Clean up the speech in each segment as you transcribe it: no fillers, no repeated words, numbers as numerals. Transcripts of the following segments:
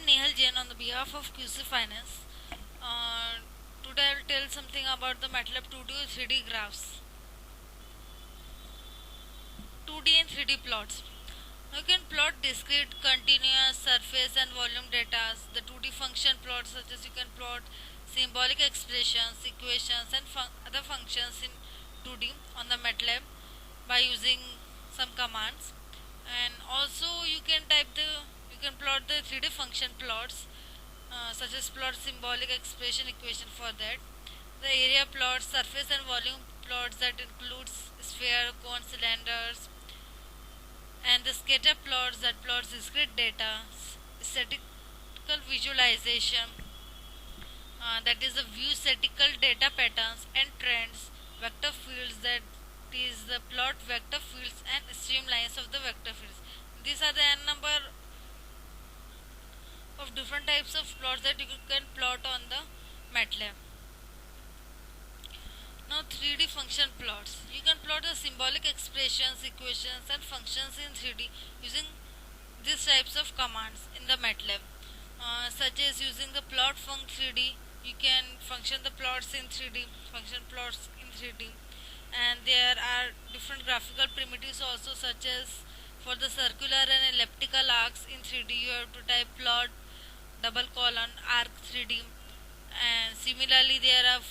Nehal Jain on the behalf of QC Finance. Today I will tell something about the MATLAB 2D 3D graphs, 2D and 3D plots. You can plot discrete, continuous, surface and volume data. The 2D function plots, such as you can plot symbolic expressions, equations and other functions in 2D on the MATLAB by using some commands. And also you can plot the 3D function plots, such as plot symbolic expression equation for that. The area plots, surface and volume plots that includes sphere, cone, cylinders, and the scatter plots that plots discrete data, statistical visualization, that is the view statistical data patterns and trends, vector fields that is the plot vector fields and streamlines of the vector fields. These are the n number of different types of plots that you can plot on the MATLAB. Now 3D function plots. You can plot the symbolic expressions, equations and functions in 3D using these types of commands in the MATLAB, such as using the plot func 3D. You can function the plots in 3D, function plots in 3D, and there are different graphical primitives also, such as for the circular and elliptical arcs in 3D you have to type plot double colon arc 3D, and similarly there are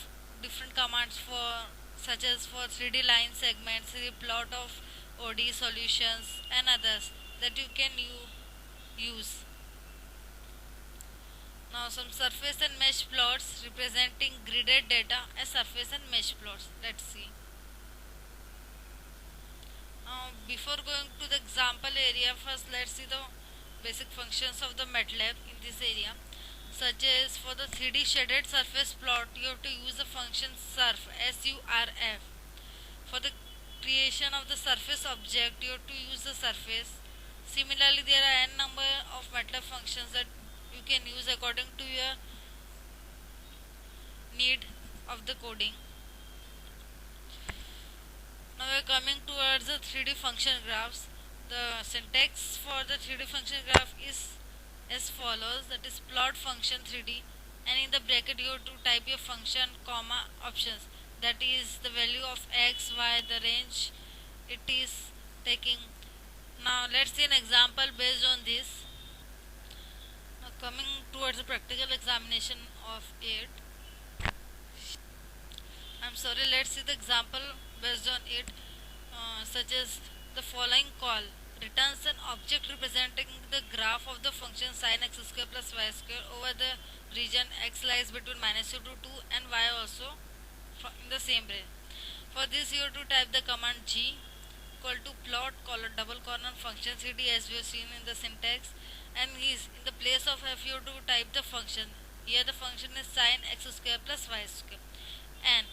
different commands for, such as for 3D line segments, the plot of OD solutions and others that you can use. Now some surface and mesh plots representing gridded data as surface and mesh plots. Let's see. Now before going to the example area, first let's see the basic functions of the MATLAB in this area, such as for the 3D shaded surface plot you have to use the function surf, surf. For the creation of the surface object you have to use the surface. Similarly there are n number of MATLAB functions that you can use according to your need of the coding. Now we are coming towards the 3D function graphs. The syntax for the 3D function graph is as follows, that is plot function 3D, and in the bracket you have to type your function comma options, that is the value of x, y, the range it is taking. Now let's see an example based on this. Now coming towards the practical examination of it, let's see the example based on it, such as the following call returns an object representing the graph of the function sin x square plus y square over the region x lies between -2 to 2 and y also in the same range. For this you have to type the command g equal to plot colon double colon function cd, as we have seen in the syntax, and is in the place of f you have to type the function. Here the function is sin x square plus y square, and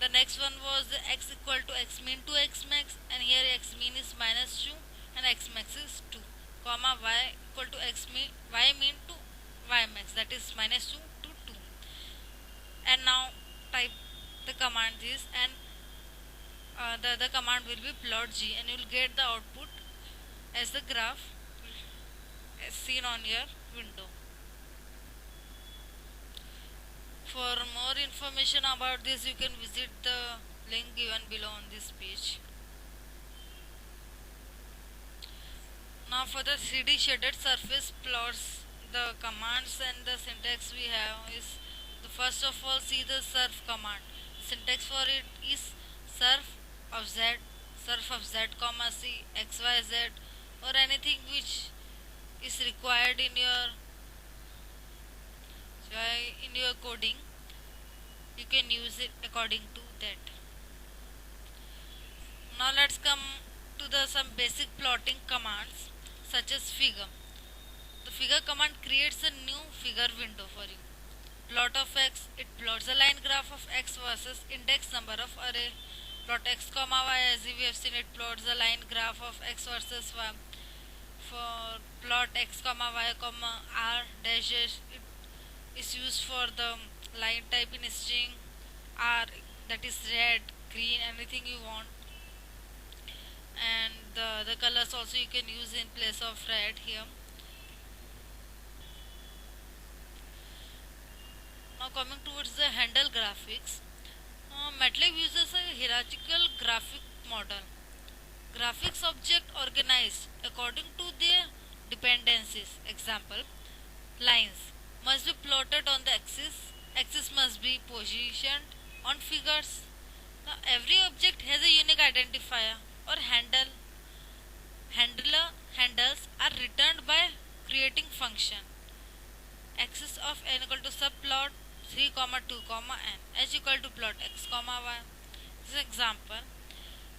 the next one was the x equal to x mean to x max, and here x mean is -2 and x max is 2, comma y equal to x mean y mean to y max, that is -2 to 2. And now type the command this, and the other command will be plot g, and you will get the output as the graph as seen on your window. For more information about this you can visit the link given below on this page. Now for the 3D shaded surface plots, the commands and the syntax we have is, the first of all see the surf command. Syntax for it is surf of z comma c xyz, or anything which is required in your coding, you can use it according to that. Now let's come to the some basic plotting commands, such as figure. The figure command creates a new figure window for you. Plot of x, it plots a line graph of x versus index number of array. Plot x comma y, as we have seen, it plots the line graph of x versus y. For plot x comma y comma r dash dash, it is used for the line type in string, r, that is red, green, anything you want, and the colors also you can use in place of red here. Now coming towards the handle graphics, MATLAB uses a hierarchical graphic model. Graphics object organized according to their dependencies. Example, lines must be plotted on the axis. Axis must be positioned on figures. Now every object has a unique identifier or handle. Handles are returned by creating function axis of n equal to subplot 3 comma 2 comma n h equal to plot x comma y. This is example.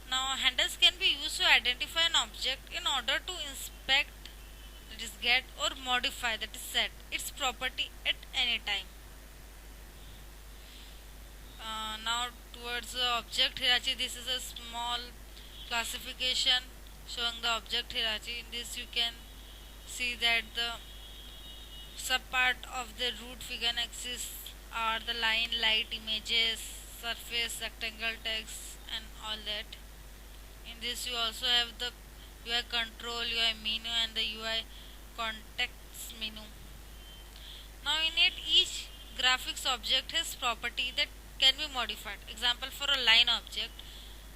Now handles can be used to identify an object in order to inspect, that is get, or modify, that is set, its property at any time. Now towards the object hierarchy, this is a small classification showing the object hierarchy. In this you can see that the subpart of the root figure axis are the line, light, images, surface, rectangle, text, and all that. In this you also have the UI control, UI menu, and the UI context menu. Now in it, each graphics object has property that can be modified. Example, for a line object,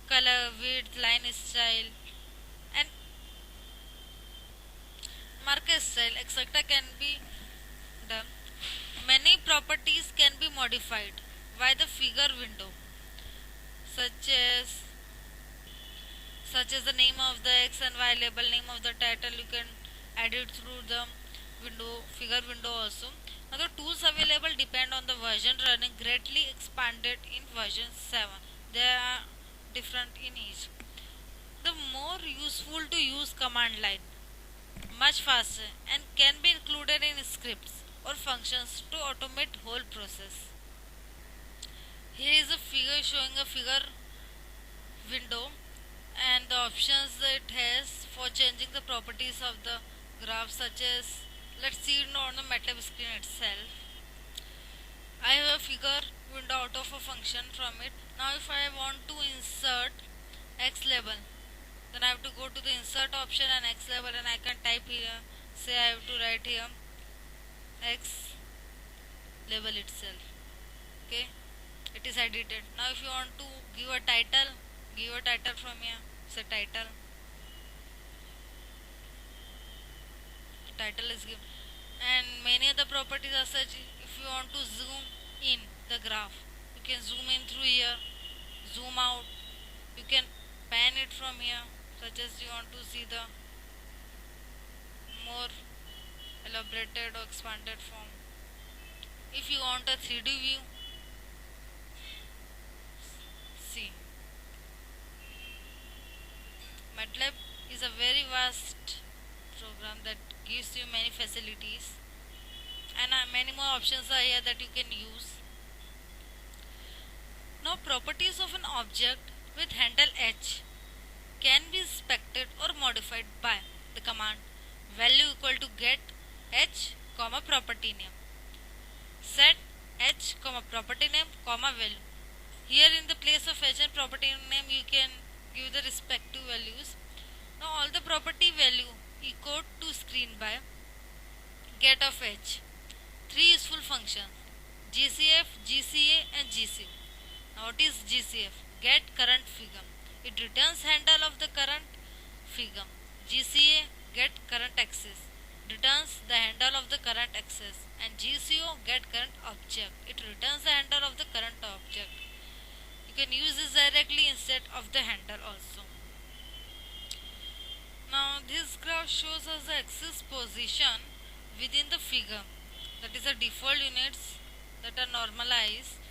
color, width, line style, and marker style, etc. can be done. Many properties can be modified by the figure window, such as the name of the x and y label, name of the title. You can add it through the figure window also. Now the tools available depend on the version running, greatly expanded in version 7. They are different in each. The more useful to use command line, much faster, and can be included in scripts or functions to automate whole process. Here is a figure showing a figure window and the options it has for changing the properties of the graph, such as, let's see it on the MATLAB screen itself. I have a figure window out of a function from it. Now if I want to insert x label, then I have to go to the insert option and x label, and I can type here, say I have to write here x label itself. Okay, it is edited. Now if you want to give a title, give a title from here, say title. The title is given, and many other properties are such. If you want to zoom in the graph, you can zoom in through here, zoom out, you can pan it from here, such as you want to see the more elaborated or expanded form. If you want a 3D view, see, MATLAB is a very vast program that gives you many facilities, and many more options are here that you can use. Now properties of an object with handle h can be inspected or modified by the command value equal to get h comma property name, set h comma property name comma value. Here in the place of h and property name you can give the respective values. Now all the property value echoed to screen by get of h. Three useful functions: GCF, GCA, and GC. Now what is GCF? Get current figure. It returns handle of the current figure. GCA, get current axis, returns the handle of the current axis, and GCO, get current object. It returns the handle of the current object. You can use this directly instead of the handle also. Now this graph shows us the axis position within the figure, that is the default units that are normalized,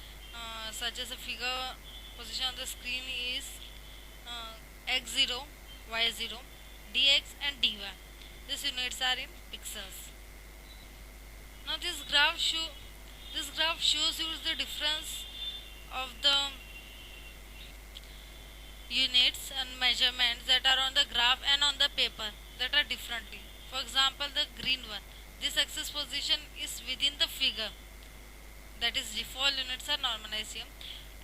such as the figure position on the screen is x0, y0, dx and dy. These units are in pixels. Now this graph shows you the difference of the units and measurements that are on the graph and on the paper that are differently. For example, the green one, this axis position is within the figure, that is default units are normalized here,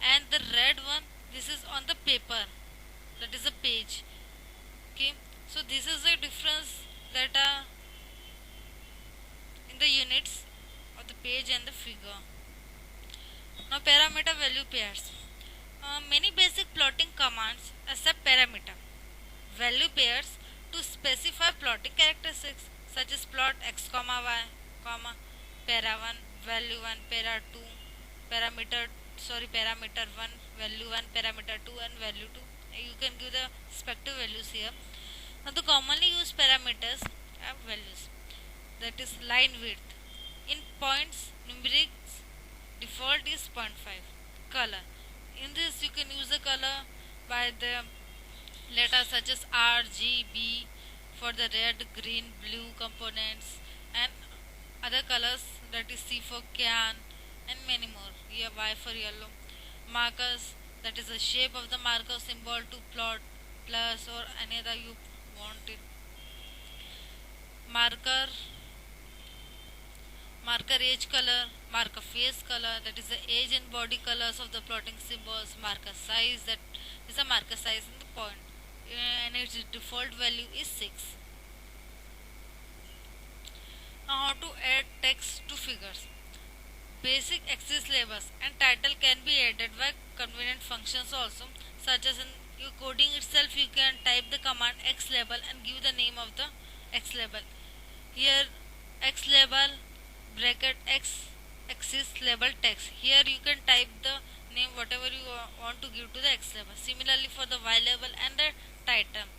and the red one, this is on the paper, that is a page. Okay, so this is the difference that are in the units of the page and the figure. Now parameter value pairs. Many basic plotting commands accept parameter value pairs to specify plotting characteristics such as plot x comma y comma para 1 value 1 para 2 parameter parameter 1 value 1 parameter 2 and value 2. You can give the respective values here. Now the commonly used parameters have values, that is line width. In points numerics default is zero point 0.5. Color, in this you can use the color by the letters such as R, G, B for the red, green, blue components, and other colors, that is C for cyan and many more. Here Y for yellow. Markers, that is the shape of the marker symbol to plot, plus or any other you want it. Marker, marker edge color, marker face color, that is the edge and body colors of the plotting symbols. Marker size, that is the marker size in the point, and its default value is 6. Now how to add text to figures. Basic axis labels and title can be added by convenient functions also, such as in your coding itself you can type the command x label and give the name of the x label. Here x label bracket x axis label text. Here you can type the name whatever you want to give to the x label. Similarly for the y label and the title.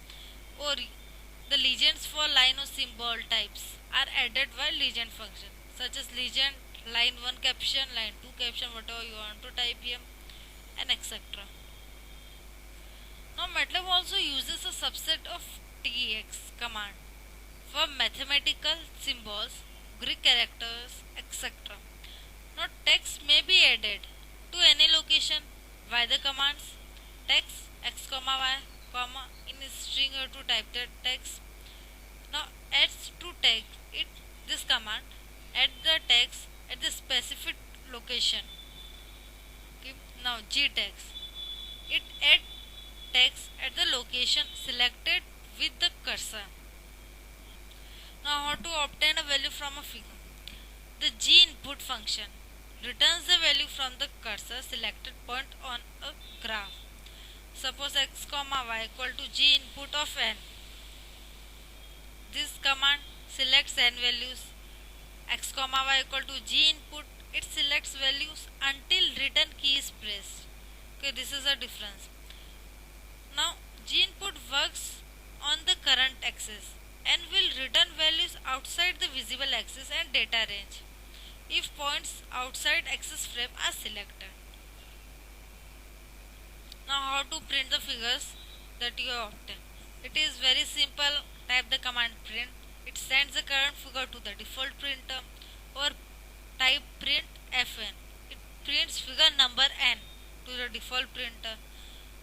Or the legends for line or symbol types are added by legend function, such as legend line 1 caption, line 2 caption, whatever you want to type here, and etc. Now MATLAB also uses a subset of TX command for mathematical symbols, Greek characters, etc. Now text may be added to any location by the commands text x comma y comma in string or to type the text. Now adds to text it, this command add the text at the specific location. Okay. Now gtext, it add text at the location selected with the cursor. Now how to obtain a value from a figure. Theginput function returns the value from the cursor selected point on a graph. Suppose x comma y equal to ginput of n. This command selects n values. X comma y equal to ginput, it selects values until return key is pressed. Okay, this is a difference. Now ginput works on the current axis and will return values outside the visible axis and data range if points outside axis frame are selected. Now how to print the figures that you have obtained. It is very simple. Type the command print. It sends the current figure to the default printer, or type print fn. It prints figure number n to the default printer.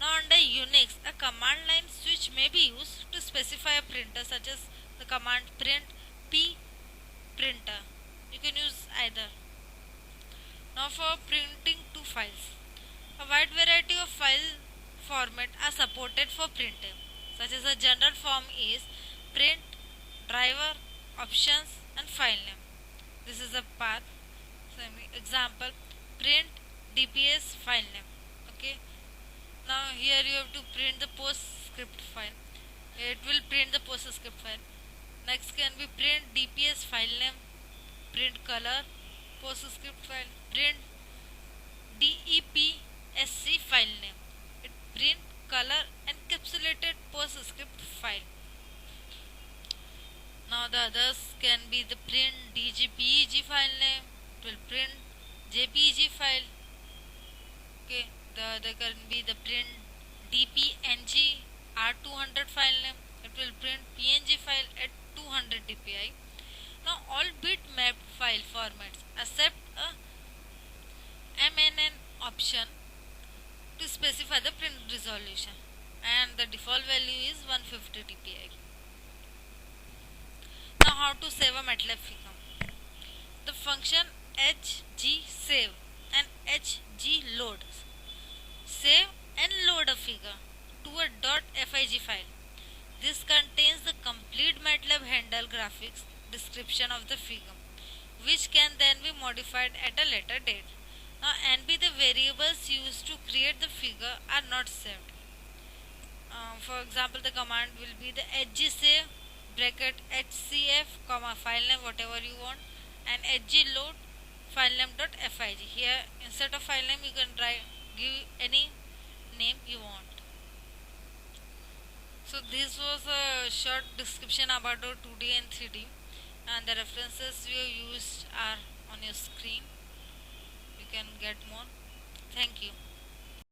Now under Unix, a command line switch may be used to specify a printer, such as the command print p printer. You can use either. Now for printing two files. A wide variety of file formats are supported for printing, such as a general form is print, driver, options and file name. This is a path. So example, print dps file name. Okay. Now here you have to print the PostScript file. It will print the PostScript file. Next can be print dps file name, print color, PostScript file, print depsc file name. It print color encapsulated PostScript file. Now the others can be the print djpeg file name. It will print jpeg file. Okay. The other can be the print dpng r200 file name. It will print png file at 200 dpi. Now all bitmap file formats accept a MNN option to specify the print resolution, and the default value is 150 dpi. Now how to save a MATLAB figure. The function hgsave and hgload save and load a figure to a .fig file. This contains the complete MATLAB handle graphics description of the figure, which can then be modified at a later date. Now NB, the variables used to create the figure are not saved. For example, the command will be the hgsave bracket hcf comma file name whatever you want, and hgload file name dot fig. Here instead of file name you can try give any name you want. So this was a short description about our 2D and 3D, and the references we have used are on your screen. You can get more. Thank you.